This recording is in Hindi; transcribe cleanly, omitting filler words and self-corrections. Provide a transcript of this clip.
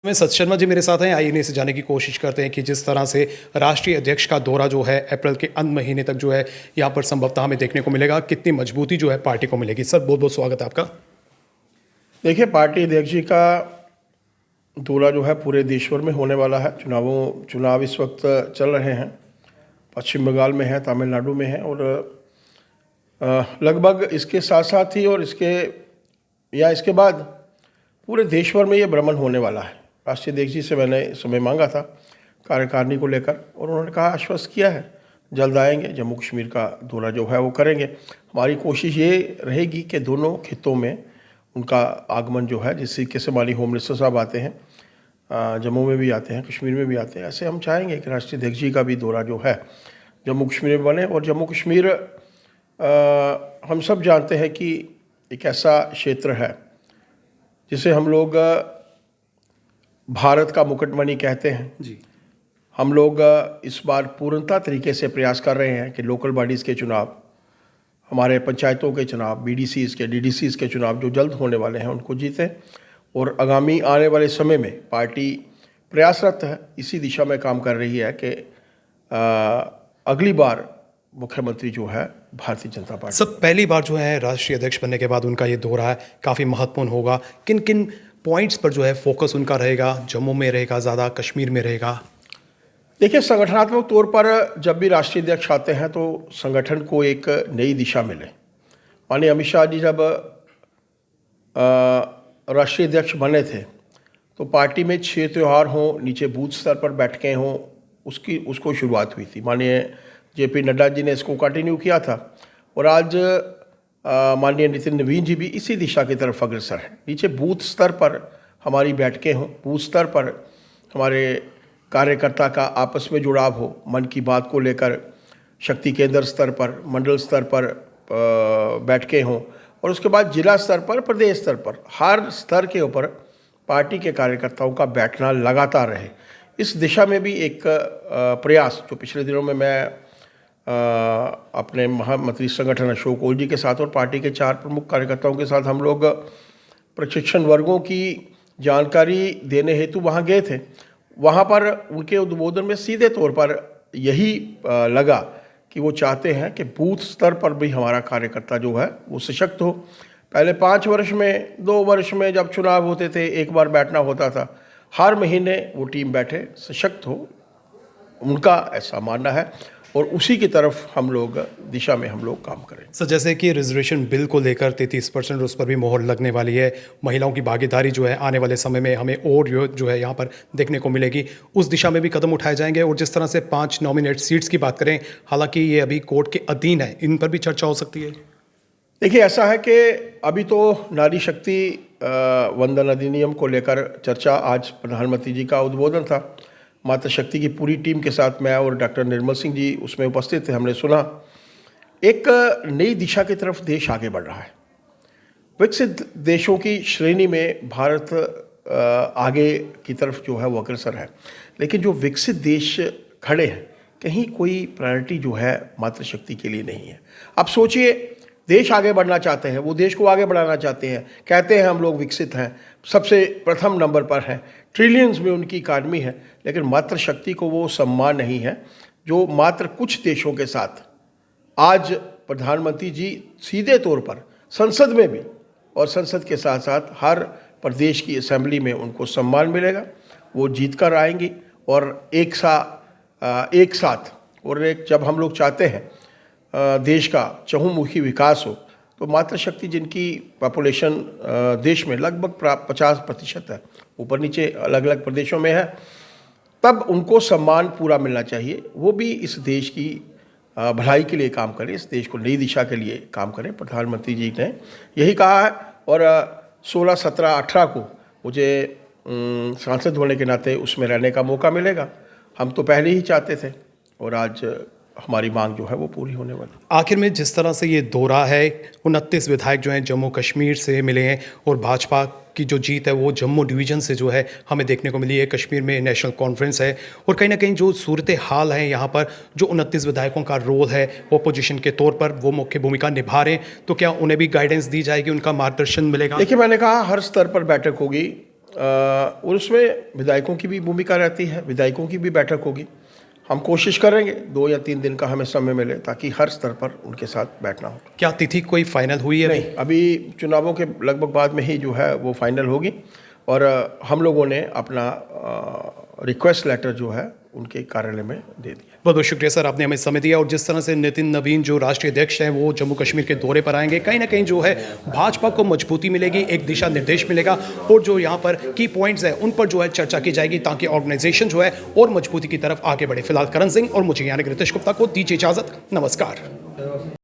में सत शर्मा जी मेरे साथ हैं। आइए इन्हीं से जानने की कोशिश करते हैं कि जिस तरह से राष्ट्रीय अध्यक्ष का दौरा जो है अप्रैल के अंत महीने तक जो है यहाँ पर संभवतः हमें देखने को मिलेगा, कितनी मजबूती जो है पार्टी को मिलेगी। सर बहुत बहुत स्वागत है आपका। देखिए, पार्टी अध्यक्ष जी का दौरा जो है पूरे देश भर में होने वाला है। चुनाव इस वक्त चल रहे हैं, पश्चिम बंगाल में है, तमिलनाडु में है और लगभग इसके साथ साथ ही और इसके बाद पूरे देश भर में ये भ्रमण होने वाला है। राष्ट्रीय अध्यक्ष जी से मैंने समय मांगा था कार्यकारिणी को लेकर और उन्होंने कहा, आश्वस्त किया है जल्द आएंगे, जम्मू कश्मीर का दौरा जो है वो करेंगे। हमारी कोशिश ये रहेगी कि दोनों खित्तों में उनका आगमन जो है, जिस तरीके से हमारी होम मिनिस्टर साहब आते हैं, जम्मू में भी आते हैं, कश्मीर में भी आते हैं, ऐसे हम चाहेंगे कि राष्ट्रीय अध्यक्ष जी का भी दौरा जो है जम्मू कश्मीर में बने। और जम्मू कश्मीर हम सब जानते हैं कि एक ऐसा क्षेत्र है जिसे हम लोग भारत का मुकुटमणि कहते हैं जी। हम लोग इस बार पूर्णतः तरीके से प्रयास कर रहे हैं कि लोकल बॉडीज़ के चुनाव, हमारे पंचायतों के चुनाव, बीडीसीज़ के, डीडीसीज़ के चुनाव जो जल्द होने वाले हैं उनको जीतें। और आगामी आने वाले समय में पार्टी प्रयासरत है, इसी दिशा में काम कर रही है कि अगली बार मुख्यमंत्री जो है भारतीय जनता पार्टी। सब पहली बार जो है राष्ट्रीय अध्यक्ष बनने के बाद उनका ये दौरा है, काफ़ी महत्वपूर्ण होगा। किन किन पॉइंट्स पर जो है फोकस उनका रहेगा? जम्मू में रहेगा ज़्यादा, कश्मीर में रहेगा? देखिए, संगठनात्मक तौर पर जब भी राष्ट्रीय अध्यक्ष आते हैं तो संगठन को एक नई दिशा मिले। माननीय अमित शाह जी जब राष्ट्रीय अध्यक्ष बने थे तो पार्टी में 6 त्यौहार हों, नीचे बूथ स्तर पर बैठकें हों, उसको शुरुआत हुई थी। माननीय जेपी नड्डा जी ने इसको कंटिन्यू किया था और आज माननीय नितिन नवीन जी भी इसी दिशा की तरफ अग्रसर हैं। नीचे बूथ स्तर पर हमारी बैठकें हों, बूथ स्तर पर हमारे कार्यकर्ता का आपस में जुड़ाव हो, मन की बात को लेकर शक्ति केंद्र स्तर पर, मंडल स्तर पर बैठकें हों और उसके बाद जिला स्तर पर, प्रदेश स्तर पर, हर स्तर के ऊपर पार्टी के कार्यकर्ताओं का बैठना लगातार रहे। इस दिशा में भी एक प्रयास जो पिछले दिनों में मैं अपने महामंत्री संगठन अशोक ओल जी के साथ और पार्टी के 4 प्रमुख कार्यकर्ताओं के साथ हम लोग प्रशिक्षण वर्गों की जानकारी देने हेतु वहाँ गए थे। वहाँ पर उनके उद्बोधन में सीधे तौर पर यही लगा कि वो चाहते हैं कि बूथ स्तर पर भी हमारा कार्यकर्ता जो है वो सशक्त हो। पहले 5 वर्ष में, 2 वर्ष में जब चुनाव होते थे, एक बार बैठना होता था, हर महीने वो टीम बैठे, सशक्त हो, उनका ऐसा मानना है और उसी की तरफ दिशा में हम लोग काम करें। सर, जैसे कि रिजर्वेशन बिल को लेकर 33% उस पर भी मोहर लगने वाली है, महिलाओं की भागीदारी जो है आने वाले समय में हमें और जो है यहाँ पर देखने को मिलेगी, उस दिशा में भी कदम उठाए जाएंगे। और जिस तरह से 5 नॉमिनेट सीट्स की बात करें, हालांकि ये अभी कोर्ट के अधीन है, इन पर भी चर्चा हो सकती है। देखिए, ऐसा है कि अभी तो नारी शक्ति वंदन अधिनियम को लेकर चर्चा, आज प्रधानमंत्री जी का उद्बोधन था, मातृ शक्ति की पूरी टीम के साथ मैं और डॉक्टर निर्मल सिंह जी उसमें उपस्थित थे। हमने सुना एक नई दिशा की तरफ देश आगे बढ़ रहा है। विकसित देशों की श्रेणी में भारत आगे की तरफ जो है वो अग्रसर है, लेकिन जो विकसित देश खड़े हैं, कहीं कोई प्रायोरिटी जो है मातृशक्ति के लिए नहीं है। अब सोचिए, देश आगे बढ़ना चाहते हैं, वो देश को आगे बढ़ाना चाहते हैं, कहते हैं हम लोग विकसित हैं, सबसे प्रथम नंबर पर हैं, ट्रिलियंस में उनकी इकानमी है, लेकिन मातृशक्ति को वो सम्मान नहीं है जो मात्र कुछ देशों के साथ आज प्रधानमंत्री जी सीधे तौर पर संसद में भी और संसद के साथ साथ हर प्रदेश की असेंबली में उनको सम्मान मिलेगा। वो जीत कर आएंगी और एक साथ और जब हम लोग चाहते हैं देश का चहुमुखी विकास हो, तो मातृशक्ति जिनकी पॉपुलेशन देश में लगभग 50% है, ऊपर नीचे अलग अलग प्रदेशों में है, तब उनको सम्मान पूरा मिलना चाहिए। वो भी इस देश की भलाई के लिए काम करें, इस देश को नई दिशा के लिए काम करें। प्रधानमंत्री जी ने यही कहा है और 16, 17, 18 को मुझे सांसद होने के नाते उसमें रहने का मौका मिलेगा। हम तो पहले ही चाहते थे और आज हमारी मांग जो है वो पूरी होने वाली। आखिर में जिस तरह से ये दौरा है, 29 विधायक जो हैं जम्मू कश्मीर से मिले हैं और भाजपा की जो जीत है वो जम्मू डिवीज़न से जो है हमें देखने को मिली है। कश्मीर में नेशनल कॉन्फ्रेंस है और कहीं ना कहीं जो सूरत हाल है यहाँ पर, जो 29 विधायकों का रोल है अपोजिशन के तौर पर वो मुख्य भूमिका निभा रहे हैं, तो क्या उन्हें भी गाइडेंस दी जाएगी, उनका मार्गदर्शन मिलेगा? देखिए, मैंने कहा हर स्तर पर बैठक होगी। और उसमें विधायकों की भी भूमिका रहती है, विधायकों की भी बैठक होगी। हम कोशिश करेंगे 2 या 3 दिन का हमें समय मिले ताकि हर स्तर पर उनके साथ बैठना हो। क्या तिथि कोई फाइनल हुई है? नहीं, अभी चुनावों के लगभग बाद में ही जो है वो फाइनल होगी और हम लोगों ने अपना रिक्वेस्ट लेटर जो है उनके कार्यालय में दे दिया। बहुत बहुत शुक्रिया सर, आपने हमें समय दिया। और जिस तरह से नितिन नवीन जो राष्ट्रीय अध्यक्ष हैं वो जम्मू कश्मीर के दौरे पर आएंगे, कहीं ना कहीं जो है भाजपा को मजबूती मिलेगी, एक दिशा निर्देश मिलेगा और जो यहाँ पर की पॉइंट्स हैं उन पर जो है चर्चा की जाएगी ताकि ऑर्गेनाइजेशन जो है और मजबूती की तरफ आगे बढ़े। फिलहाल करण सिंह और मुझे यानी रितेश गुप्ता को दीजिए इजाजत। नमस्कार।